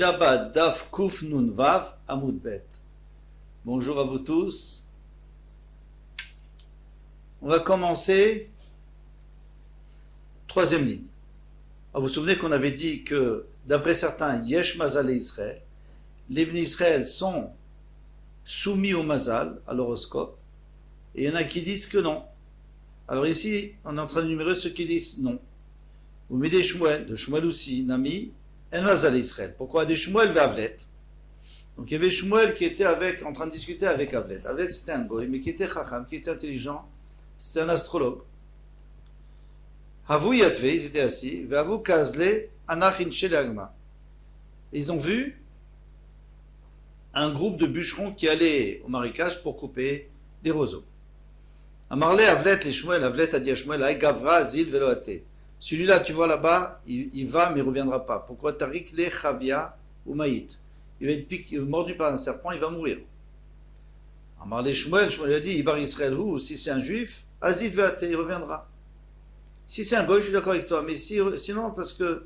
Shabbat Daf Kuf Nun Vav Amud Bet. Bonjour à vous tous. On va commencer troisième ligne. Alors vous vous souvenez qu'on avait dit que d'après certains, Yesh Mazal et Israël, les Bnei Israël sont soumis au Mazal, à l'horoscope, et il y en a qui disent que non. Alors ici, on est en train de numérer ceux qui disent non. Vous mettez des Shmuel, de Shmuel aussi, Nami, et Mazal Israël. Pourquoi des Shmuel vers Avlet? Donc il y avait Shmuel qui était en train de discuter avec Avlet. Avlet c'était un goy, mais qui était chacham, qui était intelligent, c'était un astrologue. Havou Yatve, ils étaient assis, Vavu Kazle, Anachin Shelagma. Ils ont vu un groupe de bûcherons qui allaient au marécage pour couper des roseaux. Amarle Avlet, les Shmuel, Avlet a dit à Shmuel, Aï Gavra, Zil, Veloate. Celui-là, tu vois là-bas, il va, mais il ne reviendra pas. Pourquoi Tarik le Chavia ou Maït? Il va être mordu par un serpent, il va mourir. Amarle Shmuel, Shmuel a dit, Ibar Israël, si c'est un juif, Azil, Veloate, il reviendra. Si c'est un goy, je suis d'accord avec toi, mais sinon, parce que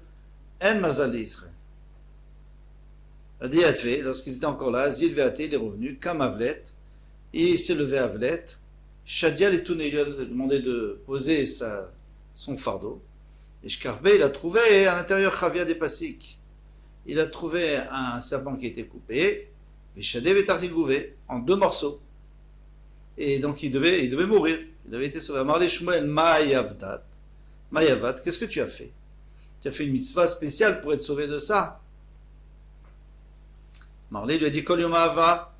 En Mazal Israël. Adi Atve, lorsqu'ils étaient encore là, Azil, Veloate, il est revenu, comme Avlet, et il s'est levé à Avlet. Shadia les tourné, il lui a demandé de poser son fardeau. Et Shkarbe, il a trouvé à l'intérieur Chavia des Pasik. Il a trouvé un serpent qui était coupé, et Shadev est artigouvé en 2 morceaux. Et donc il devait mourir. Il avait été sauvé. Amarle Shmuel, Ma'yavad, qu'est-ce que tu as fait? Tu as fait une mitzvah spéciale pour être sauvé de ça. Marley lui a dit, Kol Yom Ahava,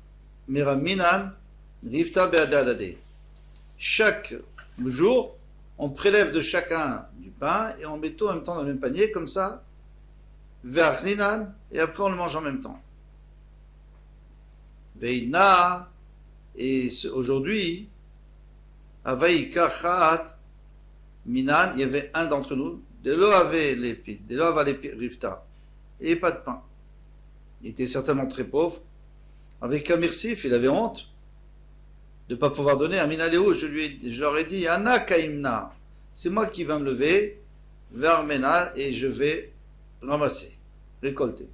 Miraminan, Rifta Be'adadade. Chaque jour, on prélève de chacun du pain et on met tout en même temps dans le même panier, comme ça, Ve'achninan, et après on le mange en même temps. Ve'ina, et aujourd'hui, Avaïka Chat, Minan, il y avait un d'entre nous, Delo avait les Rifta, et pas de pain. Il était certainement très pauvre. Avec Amirsif, il avait honte de ne pas pouvoir donner. Amina Léo, je leur ai dit, Anna Kaimna, c'est moi qui vais me lever vers Mena et je vais ramasser, récolter.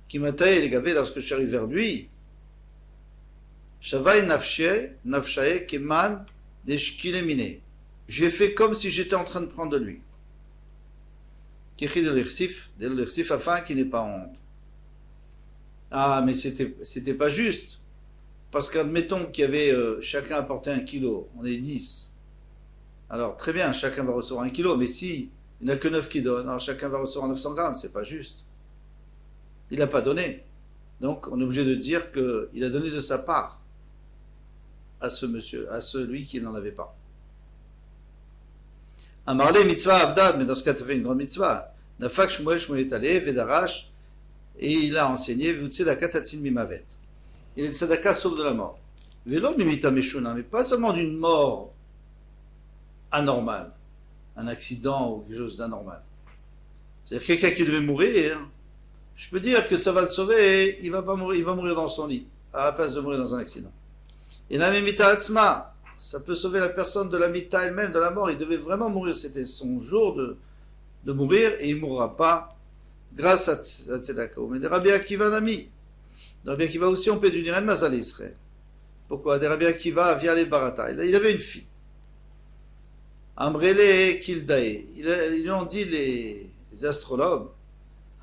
Qui m'a taillé les gavés lorsque je suis arrivé vers lui. Shavai Nafshae Keman Deshkilemine. J'ai fait comme si j'étais en train de prendre de lui. Kéchi de l'Irsif, afin qu'il n'ait pas honte. Ah, mais c'était pas juste. Parce qu'admettons qu'il y avait chacun apporté 1 kilo, on est 10. Alors très bien, chacun va recevoir 1 kilo, mais si il n'y en a que 9 qui donnent, alors chacun va recevoir 900 grammes, c'est pas juste. Il n'a pas donné. Donc on est obligé de dire qu'il a donné de sa part à ce monsieur, à celui qui n'en avait pas. Amarle mitzvah avdad, mais dans ce cas tu as fait une grande mitzvah. Nafak Shmuel est allé, Vedarash, et il a enseigné, Vutzedaka Tatsin Mimavet. Il est de tzedaka sauf de la mort. Vélo mimita meshuna, mais pas seulement d'une mort anormale, un accident ou quelque chose d'anormal. C'est-à-dire quelqu'un qui devait mourir, je peux dire que ça va le sauver, il va pas mourir, il va mourir dans son lit, à la place de mourir dans un accident. Et la mimita atzma, ça peut sauver la personne de la mita elle-même, de la mort, il devait vraiment mourir, c'était son jour de mourir, et il ne mourra pas grâce à tzedaka. Mais des Rabbi Akiva Nami, Rabbi Akiva aussi, on peut dire El Mazal Israël. Pourquoi? Des Rabbi Akiva via les Barata. Il avait une fille. Amrele Kildae. Ils lui ont dit les astrologues,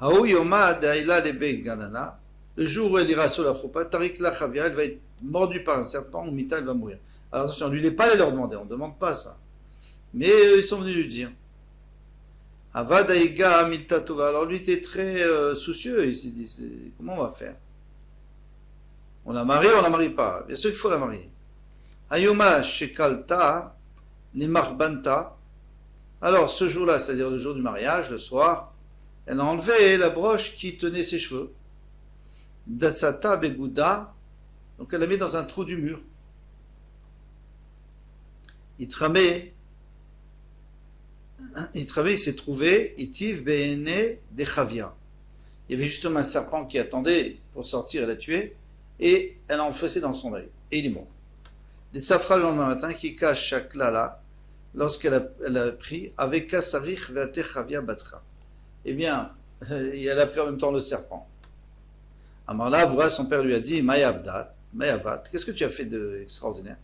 Haou Yoma Daïla Lebe Ganana, le jour où elle ira sur la choupa, Tarik la Chavia, elle va être mordue par un serpent, ou Mita, elle va mourir. Alors attention, lui, il n'est pas allé leur demander, on ne demande pas ça. Mais ils sont venus lui dire. Avadaïga Amilta Tova. Alors lui était très soucieux, il s'est dit, comment on va faire? On la marie ou on la marie pas? Bien sûr qu'il faut la marier. Ayoma Shekalta Nimarbanta. Alors ce jour-là, c'est-à-dire le jour du mariage, le soir, elle a enlevé la broche qui tenait ses cheveux. Datsata Begouda. Donc elle l'a mis dans un trou du mur. Il s'est trouvé Itiv Beene de Chavia. Il y avait justement un serpent qui attendait pour sortir et la tuer, et elle a enfoncé dans son œil, et il est mort. Les safra le lendemain matin qui cache chaque lala, lorsqu'elle a pris avec Kasarich Veate Chavia Batra. Eh bien, elle a pris en même temps le serpent. Amarla, voilà, son père lui a dit, Mayavat, qu'est-ce que tu as fait d'extraordinaire?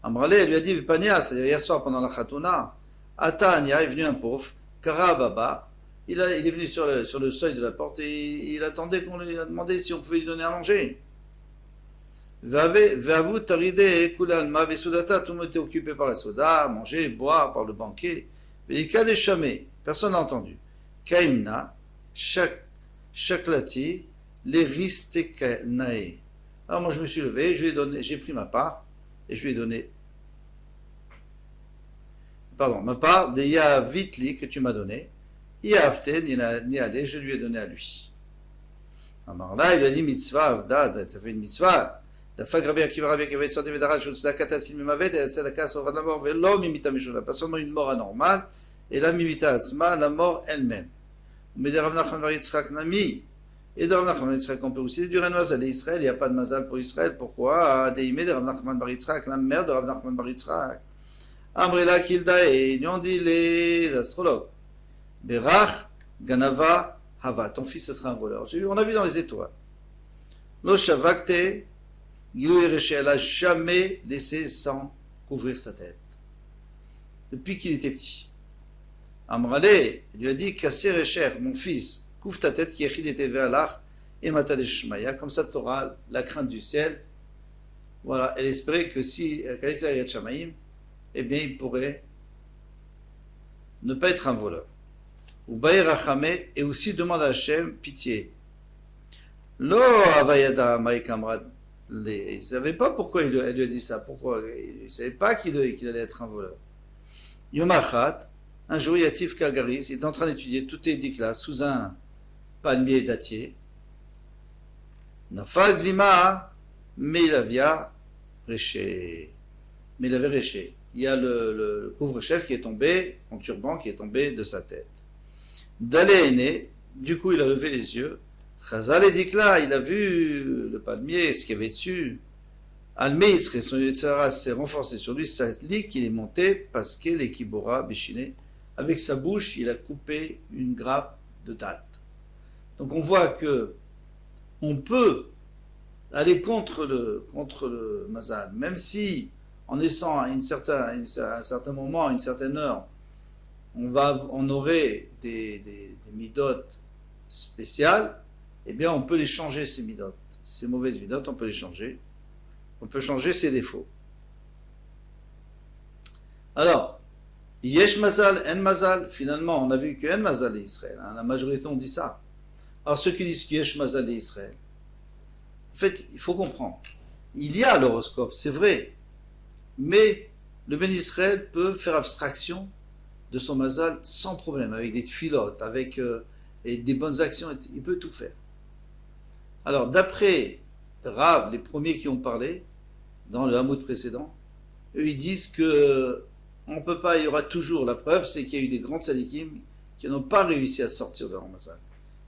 Amarla, elle lui a dit, Vipania, c'est-à-dire hier soir pendant la Khatouna, Atania est venu un pauvre, Karababa, il est venu sur le seuil de la porte et il attendait qu'on lui a demandé si on pouvait lui donner à manger. Ve'avu taride kulalma vesudata, tout le monde était occupé par la soda, manger, boire, par le banquet. Velika des chamés, personne n'a entendu. Kaimna, shaklati, les ristekanae. Alors moi je me suis levé, je lui ai donné, j'ai pris ma part et je lui ai donné, ma part des yavitli que tu m'as donné. Yavten, ni allé, je lui ai donné à lui. Alors là, il lui a dit mitzvah, avdad, tu as fait une mitzvah. דפק רבי עקיבא רבי עקיבא יסוד ודרש וצדקה תציל ממוות אלא צדקה סופת למort ולא ממיתה משונה, pas seulement une mort anormale et la mimita עצמה, la mort elle-même. Mais de Rav Nachman bar Yitzchak nami, et de Rav Nachman bar Yitzchak on peut aussi dire un mazal Israël, il n'y a pas de mazal pour Israël, pourquoi? Deimé de Rav Nachman bar Yitzchak, la mère de Rav Nachman bar Yitzchak. Amrela Kildae, ils ont dit les astrologues, Berach Ganava Hava, ton fils ce sera un voleur. On a vu dans les étoiles. Lo Shavakte Gilou Ereché, elle n'a jamais laissé sans couvrir sa tête. Depuis qu'il était petit. Amrale, il lui a dit, Kasser Erecher, mon fils, couvre ta tête, qui écrit des ve'alach, et mata de Shmaya, comme ça tu auras la crainte du ciel. Voilà, elle espérait que si, qu'avec la Yat Shamaïm, eh bien, il pourrait ne pas être un voleur. Ou Baïr Achame, et aussi demande à Hachem pitié. Lo Avayada Maïk Amrad. Il ne savait pas pourquoi elle lui a dit ça. Pourquoi? Il ne savait pas qu'il allait être un voleur. Yomachat, un jour, Yatif Kagaris, il est en train d'étudier, tout est dit là, sous un palmier dattier. Nafal Glima, Meilavia, Réché. Meilavia Réché. Il y a le couvre-chef qui est tombé, en turban, qui est tombé de sa tête. Dalé est né, du coup, il a levé les yeux. Chazal dit que là, il a vu le palmier, ce qu'il y avait dessus. Al-Meisre, son Yetzara s'est renforcé sur lui, ça dit qu'il est monté parce que l'Ekibora Béchiné, avec sa bouche, il a coupé une grappe de date. Donc on voit que on peut aller contre le Mazal, même si en naissant à un certain moment, à une certaine heure, on aurait des midotes spéciales. Eh bien, on peut les changer, ces midotes. Ces mauvaises midotes, on peut les changer. On peut changer ses défauts. Alors, Yesh Mazal, En Mazal, finalement, on a vu que En Mazal est Israël. Hein, la majorité ont dit ça. Alors, ceux qui disent que Yesh Mazal est Israël, en fait, il faut comprendre. Il y a l'horoscope, c'est vrai. Mais le Ben Israël peut faire abstraction de son Mazal sans problème, avec des tfilotes, avec des bonnes actions, il peut tout faire. Alors, d'après Rav, les premiers qui ont parlé, dans le Hamoud précédent, eux, ils disent que on peut pas, il y aura toujours, la preuve, c'est qu'il y a eu des grands tzadikim qui n'ont pas réussi à sortir de leur mazal.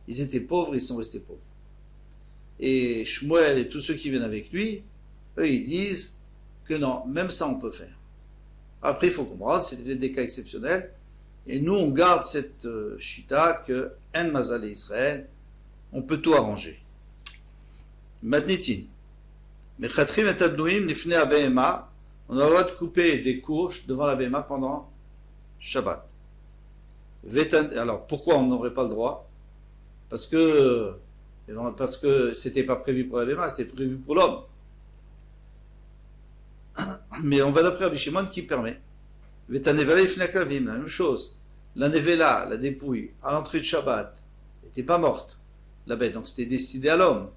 Ils étaient pauvres, ils sont restés pauvres. Et Shmuel et tous ceux qui viennent avec lui, eux, ils disent que non, même ça, on peut faire. Après, il faut comprendre, c'était des cas exceptionnels, et nous, on garde cette shita que En Mazal et Israël, on peut tout arranger. Madnitin. Mechatrim et Adnouim, Nifne Abehema, on a le droit de couper des couches devant la Behema pendant Shabbat. Alors, pourquoi on n'aurait pas le droit? Parce que c'était pas prévu pour la Behema, c'était prévu pour l'homme. Mais on va d'après Rabbi Shimon qui permet. Vetanevela Ifne Kavim, la même chose. La Nevela, la dépouille, à l'entrée de Shabbat, n'était pas morte, la bête, donc c'était destiné à l'homme.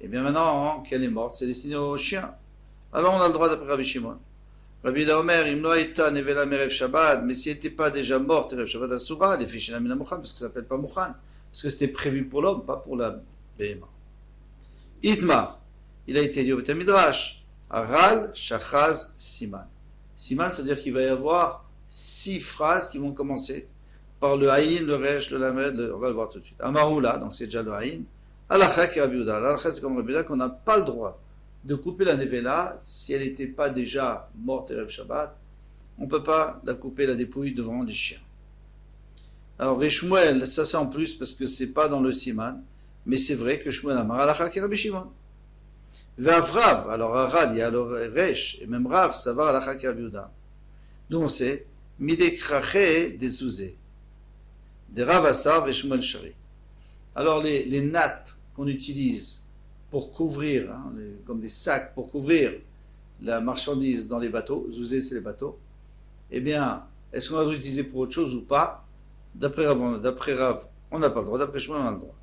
Et bien maintenant qu'elle est morte, c'est destiné au chien. Alors on a le droit d'après Rabbi Shimon. Rabbi Omer, Imlo Aïta Nevela Merev Shabbat, mais si elle n'était pas déjà morte, Merev Shabbat Asura, les fichina mina Mouchan, parce que ça s'appelle pas Mouchan, parce que c'était prévu pour l'homme, pas pour la Behema. Itmar, il a été dit au Beth Midrash, Aral, Shachaz, Siman. Siman, c'est-à-dire qu'il va y avoir 6 phrases qui vont commencer par le Haïn, le Resh, le Lamed, on va le voir tout de suite. Amaroula, donc c'est déjà le Haïn. Alakha qui Rabbi Yehuda. Alakha, c'est comme Rabbi Yehuda qu'on n'a pas le droit de couper la Nevela si elle n'était pas déjà morte Erev Shabbat. On ne peut pas la couper, la dépouille devant les chiens. Alors, Reshmuel, ça c'est en plus parce que c'est pas dans le Siman. mais c'est vrai que Shmuel Amar Halacha ki Rabbi Shimon. Ve'avrav, alors Aral, il y a alors Resh, et même Rav, Savar Halacha ki Rabbi Yehuda. D'où on sait, Midekrache des Zouzé, des Rav Asar et Shmuel Shari. Alors les nattes qu'on utilise pour couvrir, hein, comme des sacs pour couvrir la marchandise dans les bateaux, Zouzé c'est les bateaux, eh bien, est-ce qu'on va l'utiliser pour autre chose ou pas? D'après Rav, on n'a pas le droit, d'après Shmuel, on a le droit.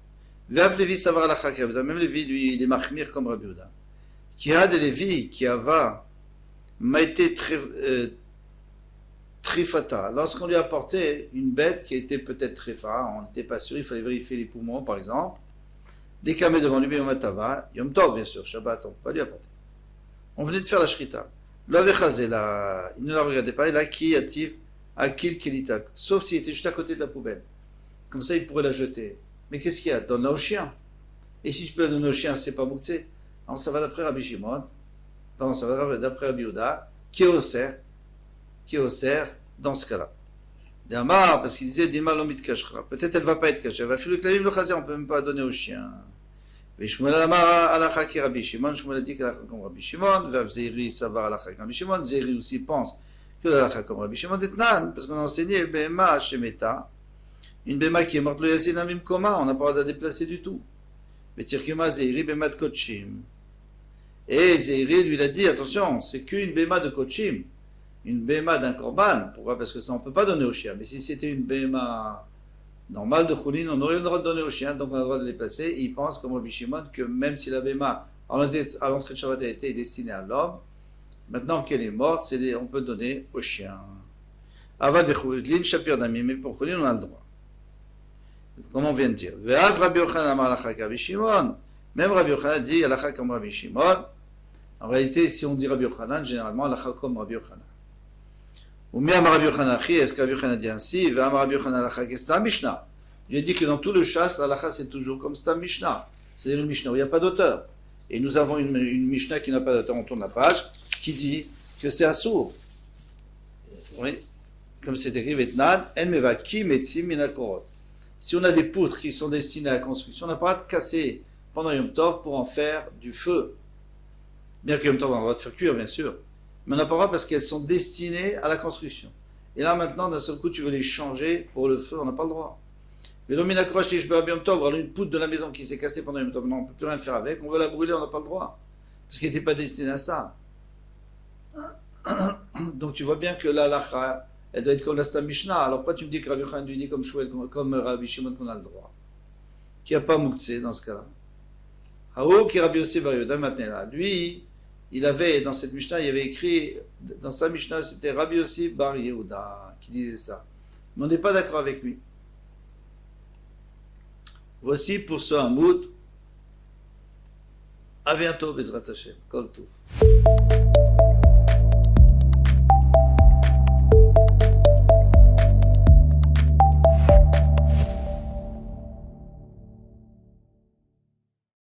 Ve'av Levi Savar Halacha ki Rabbi Yehuda, même Levi, lui, il est machmir comme Rabbi Yehuda. Qui a des Levi, qui ava, m'a été trifata. Lorsqu'on lui a apporté une bête qui était peut-être trifa, on n'était pas sûr, il fallait vérifier les poumons par exemple, les camés devant lui, Yom Tava, Yom Tov bien sûr, Shabbat, on ne peut pas lui apporter. On venait de faire la shrita. L'avechazé, là, il ne la regardait pas, il a qui active, akil kelita, sauf s'il était juste à côté de la poubelle. Comme ça, il pourrait la jeter. Mais qu'est-ce qu'il y a? Donne-la au chien. Et si je peux la donner au chien, c'est pas mouktsé. Alors ça va d'après Rabbi Shimon, pardon, ça va d'après Rabbi Yehuda, qui est au cerf dans ce cas-là. D'Amar, parce qu'il disait Dima lomit kashra. Peut-être elle va pas être cachée. Elle va filer le clavim le chazer, on peut même pas donner au chien. Mais Shmuel Amar alacha ki Rabbi Shimon, Shmuel a dit qu'alacha comme Rabbi Shimon, Vav Zeiri savar alacha comme Rabbi Shimon, Zeiri aussi pense que l'alacha comme Rabbi Shimon d'Etnan, parce qu'on a enseigné Bema Shemeta, une Bema qui est morte le Yasin Amim Koma, on n'a pas le droit de la déplacer du tout. Mais Tirkema Zeiri Bema de Kochim. Et Zeiri lui a dit, attention, c'est qu'une Bema de Kochim. Une béma d'un korban, pourquoi? Parce que ça on ne peut pas donner au chien. Mais si c'était une béma normale de choulin, on aurait le droit de donner au chien, donc on a le droit de les placer. Et il pense, comme Rabbi Shimon, que même si la béma à l'entrée de Shabbat a été destinée à l'homme, maintenant qu'elle est morte, on peut donner au chien. Aval bechulin shapir d'ami, mais pour choulin on a le droit. Comme on vient de dire. Ve'av Rabbi Yochanan amar alacha Rabbi Shimon. Même Rabbi Yochanan dit alacha comme Rabbi Shimon. En réalité, si on dit Rabbi Yochanan, généralement alacha comme Rabbi Yochanan. Ou mi amar Rabbi Yochanan chi, est-ce que Rabbi Yochanan dit ainsi? Ve'amar Rabbi Yochanan alacha qui c'est un Mishnah. Il dit que dans tout le chasse, l'alacha c'est toujours comme c'est un Mishnah. C'est-à-dire une Mishnah où il n'y a pas d'auteur. Et nous avons une Mishnah qui n'a pas d'auteur, on tourne la page, qui dit que c'est assourd. Oui. Comme c'est écrit, Vetnan, en mevaki metzim minakorot. Si on a des poutres qui sont destinées à la construction, on n'a pas le droit de casser pendant Yom Tov pour en faire du feu. Bien que Yom Tov, on a le droit de faire cuire, bien sûr. Mais on n'a pas le droit parce qu'elles sont destinées à la construction. Et là, maintenant, d'un seul coup, tu veux les changer pour le feu, on n'a pas le droit. Mais l'omina krosh li shber Yom Tov, voilà une poutre de la maison qui s'est cassée pendant Yom Tov, non, on ne peut plus rien faire avec, on veut la brûler, on n'a pas le droit. Parce qu'elle n'était pas destinée à ça. Donc tu vois bien que la lacha, elle doit être comme la Stam Mishnah. Alors pourquoi tu me dis que Rabbi Yochanan lui dit comme Shmuel, comme Rabbi Shimon qu'on a le droit? Qui n'a pas mouktsé dans ce cas-là. Haou qui Rabbi Yossi Bar Yehuda maintenant. Lui, il avait, dans cette Mishnah, il avait écrit, dans sa Mishnah, c'était Rabbi Yossi Bar Yehuda qui disait ça. Mais on n'est pas d'accord avec lui. Voici pour ce Hamoud. À bientôt, Bezrat Hashem. Kol Tov.